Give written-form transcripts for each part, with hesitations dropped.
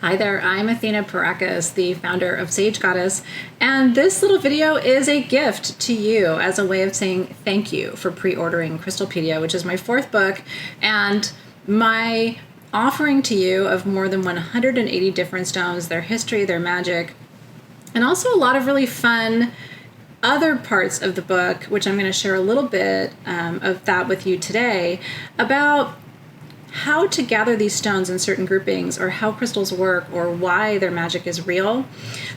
Hi there, I'm Athena Parakis, the founder of Sage Goddess, and this little video is a gift to you as a way of saying thank you for pre-ordering Crystalpedia, which is my fourth book, and my offering to you of more than 180 different stones, their history, their magic, and also a lot of really fun other parts of the book, which I'm going to share a little bit of that with you today, about how to gather these stones in certain groupings, or how crystals work, or why their magic is real.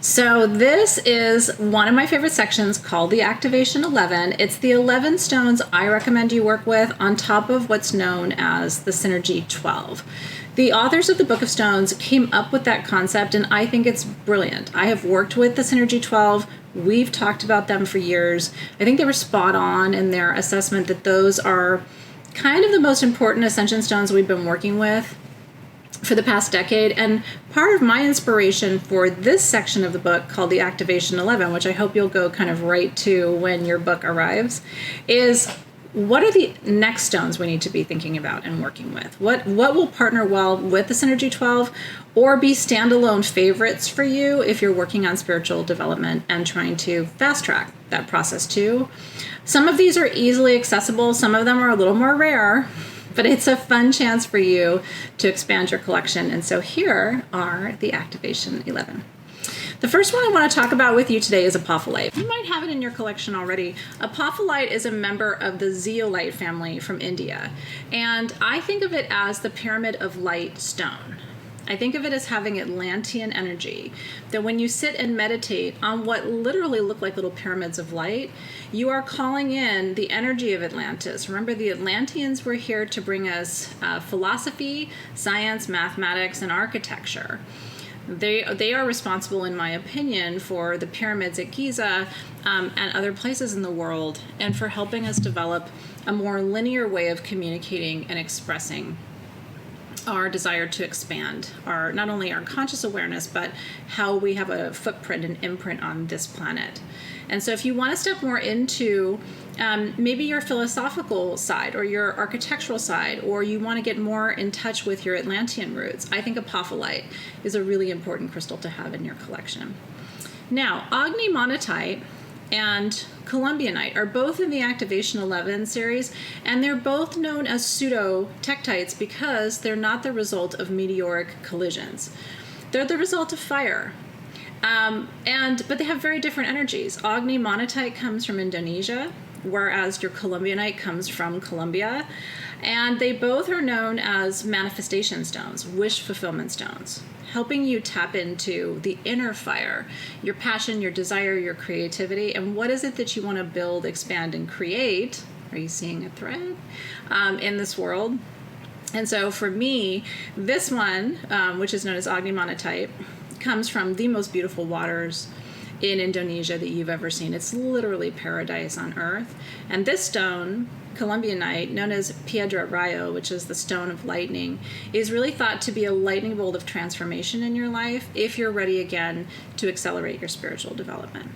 So this is one of my favorite sections called the Activation 11. It's the 11 stones I recommend you work with on top of what's known as the Synergy 12. The authors of the Book of Stones came up with that concept, and I think it's brilliant. I have worked with the Synergy 12. We've talked about them for years. I think they were spot on in their assessment that those are kind of the most important ascension stones we've been working with for the past decade. And part of my inspiration for this section of the book, called the Activation 11, which I hope you'll go kind of right to when your book arrives, is what are the next stones we need to be thinking about and working with? What will partner well with the Synergy 12 or be standalone favorites for you if you're working on spiritual development and trying to fast track that process too? Some of these are easily accessible. Some of them are a little more rare, but it's a fun chance for you to expand your collection. And so here are the Activation 11. The first one I want to talk about with you today is apophyllite. You might have it in your collection already. Apophyllite is a member of the zeolite family from India, and I think of it as the pyramid of light stone. I think of it as having Atlantean energy, that when you sit and meditate on what literally look like little pyramids of light, you are calling in the energy of Atlantis. Remember, the Atlanteans were here to bring us philosophy, science, mathematics, and architecture. They are responsible, in my opinion, for the pyramids at Giza and other places in the world, and for helping us develop a more linear way of communicating and expressing our desire to expand not only our conscious awareness, but how we have a footprint and imprint on this planet. And so if you want to step more into maybe your philosophical side or your architectural side, or you want to get more in touch with your Atlantean roots, I think apophyllite is a really important crystal to have in your collection. Now, ognimonitite and columbianite are both in the Activation 11 series, and they're both known as pseudo-tektites because they're not the result of meteoric collisions. They're the result of fire. But they have very different energies. Ognimonitite comes from Indonesia, whereas your columbianite comes from Colombia. And they both are known as manifestation stones, wish fulfillment stones, helping you tap into the inner fire, your passion, your desire, your creativity, and what is it that you want to build, expand, and create. Are you seeing a thread in this world? And so for me, this one, which is known as ognimonitite, comes from the most beautiful waters in Indonesia that you've ever seen. It's literally paradise on earth. And this stone, columbianite, known as piedra rayo, which is the stone of lightning, is really thought to be a lightning bolt of transformation in your life if you're ready again to accelerate your spiritual development.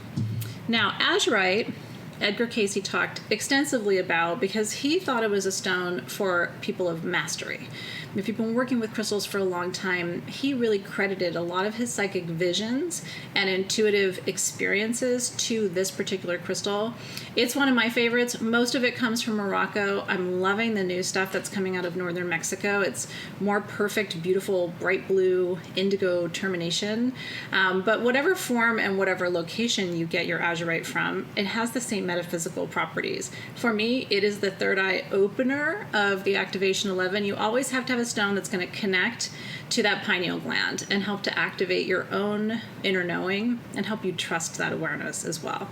Now, azurite, Edgar Cayce talked extensively about because he thought it was a stone for people of mastery. If you've been working with crystals for a long time, he really credited a lot of his psychic visions and intuitive experiences to this particular crystal. It's one of my favorites. Most of it comes from Morocco. I'm loving the new stuff that's coming out of northern Mexico. It's more perfect, beautiful, bright blue, indigo termination. But whatever form and whatever location you get your azurite from, it has the same metaphysical properties. For me, it is the third eye opener of the Activation 11. You always have to have a stone that's going to connect to that pineal gland and help to activate your own inner knowing and help you trust that awareness as well.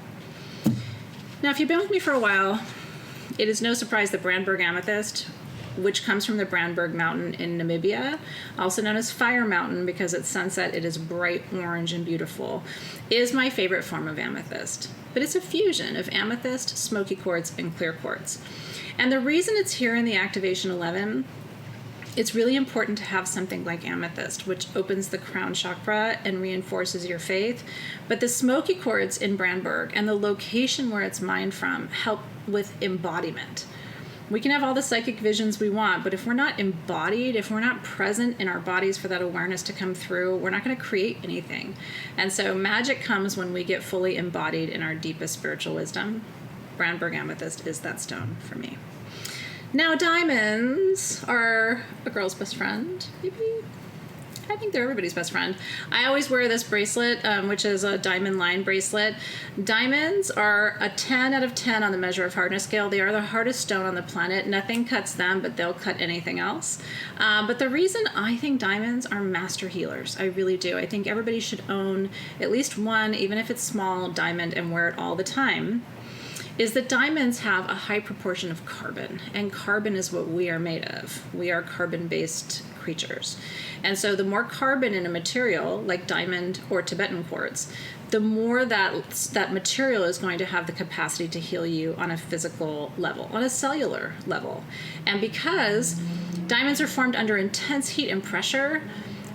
Now, if you've been with me for a while, it is no surprise that Brandberg amethyst, which comes from the Brandberg Mountain in Namibia, also known as Fire Mountain because at sunset it is bright orange and beautiful, is my favorite form of amethyst. But it's a fusion of amethyst, smoky quartz, and clear quartz. And the reason it's here in the Activation 11, it's really important to have something like amethyst, which opens the crown chakra and reinforces your faith. But the smoky quartz in Brandberg and the location where it's mined from help with embodiment. We can have all the psychic visions we want, but if we're not embodied, if we're not present in our bodies for that awareness to come through, we're not going to create anything. And so magic comes when we get fully embodied in our deepest spiritual wisdom. Brandberg amethyst is that stone for me. Now, diamonds are a girl's best friend, maybe. I think they're everybody's best friend. I always wear this bracelet, which is a diamond line bracelet. Diamonds are a 10 out of 10 on the measure of hardness scale. They are the hardest stone on the planet. Nothing cuts them, but they'll cut anything else. But the reason I think diamonds are master healers, I really do. I think everybody should own at least one, even if it's small, diamond and wear it all the time, is that diamonds have a high proportion of carbon, and carbon is what we are made of. We are carbon-based creatures. And so the more carbon in a material, like diamond or Tibetan quartz, the more that material is going to have the capacity to heal you on a physical level, on a cellular level. And because diamonds are formed under intense heat and pressure,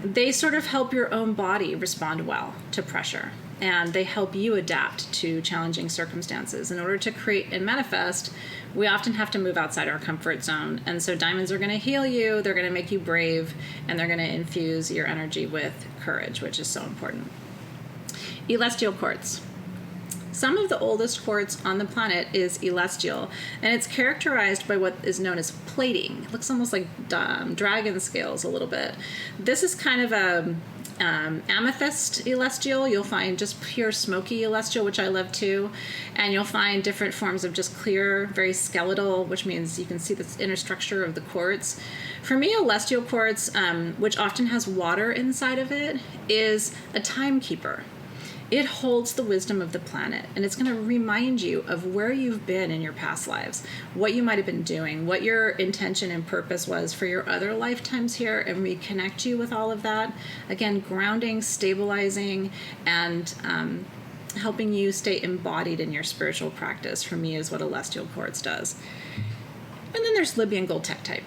they sort of help your own body respond well to pressure. And they help you adapt to challenging circumstances. In order to create and manifest, we often have to move outside our comfort zone. And so diamonds are going to heal you, they're going to make you brave, and they're going to infuse your energy with courage, which is so important. Celestial quartz. Some of the oldest quartz on the planet is celestial, and it's characterized by what is known as plating. It looks almost like dragon scales a little bit. This is kind of a amethyst celestial. You'll find just pure smoky celestial, which I love too. And you'll find different forms of just clear, very skeletal, which means you can see the inner structure of the quartz. For me, celestial quartz, which often has water inside of it, is a timekeeper. It holds the wisdom of the planet, and it's going to remind you of where you've been in your past lives, what you might have been doing, what your intention and purpose was for your other lifetimes here, and reconnect you with all of that. Again, grounding, stabilizing, and helping you stay embodied in your spiritual practice, for me, is what celestial quartz does. And then there's Libyan gold tektite.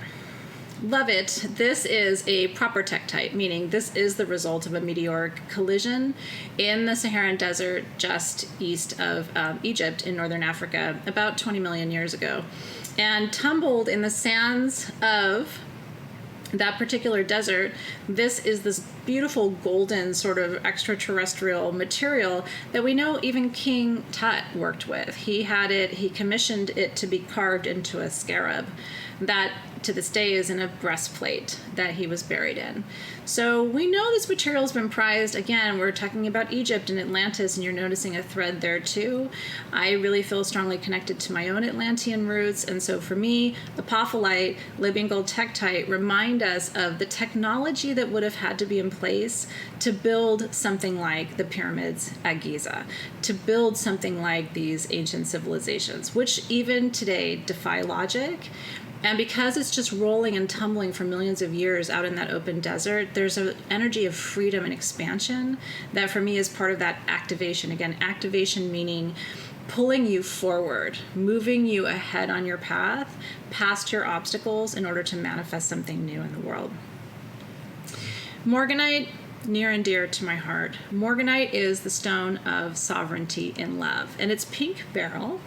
Love it. This is a proper tektite, meaning this is the result of a meteoric collision in the Saharan desert just east of Egypt in northern Africa about 20 million years ago, and tumbled in the sands of that particular desert. This is this beautiful golden sort of extraterrestrial material that we know even King Tut worked with. He commissioned it to be carved into a scarab that to this day is in a breastplate that he was buried in. So we know this material has been prized. Again, we're talking about Egypt and Atlantis, and you're noticing a thread there too. I really feel strongly connected to my own Atlantean roots, and so for me, apophyllite, Libyan gold tektite remind us of the technology that would have had to be in place to build something like the pyramids at Giza, to build something like these ancient civilizations, which even today defy logic. And because it's just rolling and tumbling for millions of years out in that open desert, there's an energy of freedom and expansion that for me is part of that activation. Again, activation meaning pulling you forward, moving you ahead on your path, past your obstacles in order to manifest something new in the world. Morganite, near and dear to my heart. Morganite is the stone of sovereignty in love, and it's pink beryl.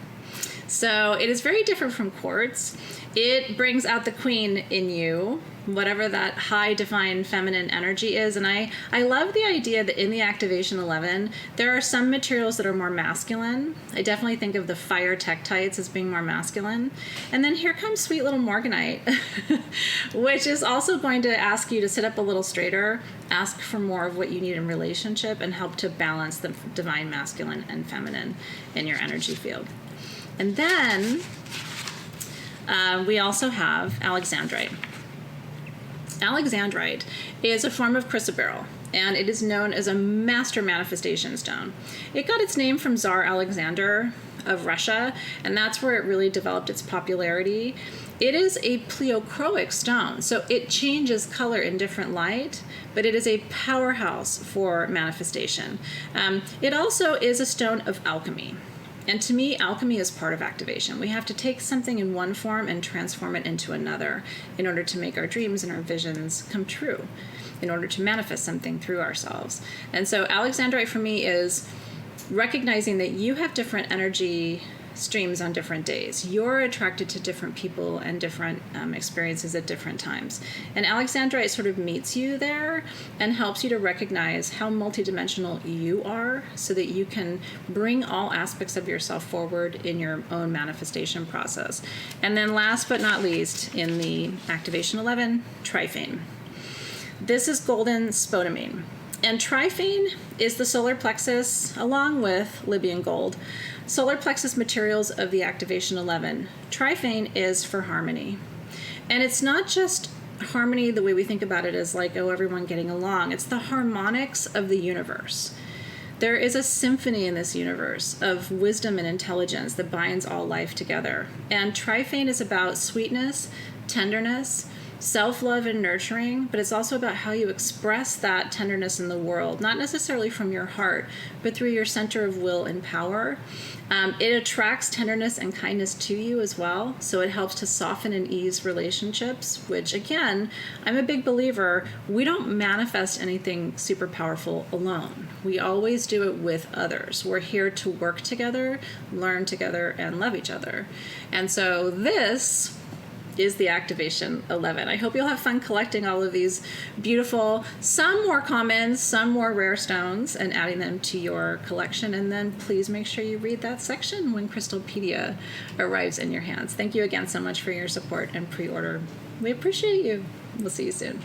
So it is very different from quartz. It brings out the queen in you, whatever that high divine feminine energy is. And I love the idea that in the Activation 11, there are some materials that are more masculine. I definitely think of the fire tektites as being more masculine. And then here comes sweet little morganite, which is also going to ask you to sit up a little straighter, ask for more of what you need in relationship, and help to balance the divine masculine and feminine in your energy field. And then we also have alexandrite. Alexandrite is a form of chrysoberyl, and it is known as a master manifestation stone. It got its name from Tsar Alexander of Russia, and that's where it really developed its popularity. It is a pleochroic stone, so it changes color in different light, but it is a powerhouse for manifestation. It also is a stone of alchemy. And to me, alchemy is part of activation. We have to take something in one form and transform it into another in order to make our dreams and our visions come true, in order to manifest something through ourselves. And so alexandrite for me is recognizing that you have different energy streams on different days. You're attracted to different people and different experiences at different times. And Alexandrite sort of meets you there and helps you to recognize how multidimensional you are so that you can bring all aspects of yourself forward in your own manifestation process. And then last but not least, in the Activation 11, Triphane. This is golden spodumene. And triphane is the solar plexus, along with Libyan gold, solar plexus materials of the Activation 11. Triphane is for harmony. And it's not just harmony the way we think about it as like, oh, everyone getting along. It's the harmonics of the universe. There is a symphony in this universe of wisdom and intelligence that binds all life together. And triphane is about sweetness, tenderness, self-love and nurturing, but it's also about how you express that tenderness in the world, not necessarily from your heart, but through your center of will and power. It attracts tenderness and kindness to you as well, so it helps to soften and ease relationships, which again, I'm a big believer, we don't manifest anything super powerful alone. We always do it with others. We're here to work together, learn together, and love each other. And so this is the Activation 11. I hope you'll have fun collecting all of these beautiful, some more common, some more rare stones, and adding them to your collection. And then please make sure you read that section when Crystalpedia arrives in your hands. Thank you again so much for your support and pre-order. We appreciate you. We'll see you soon.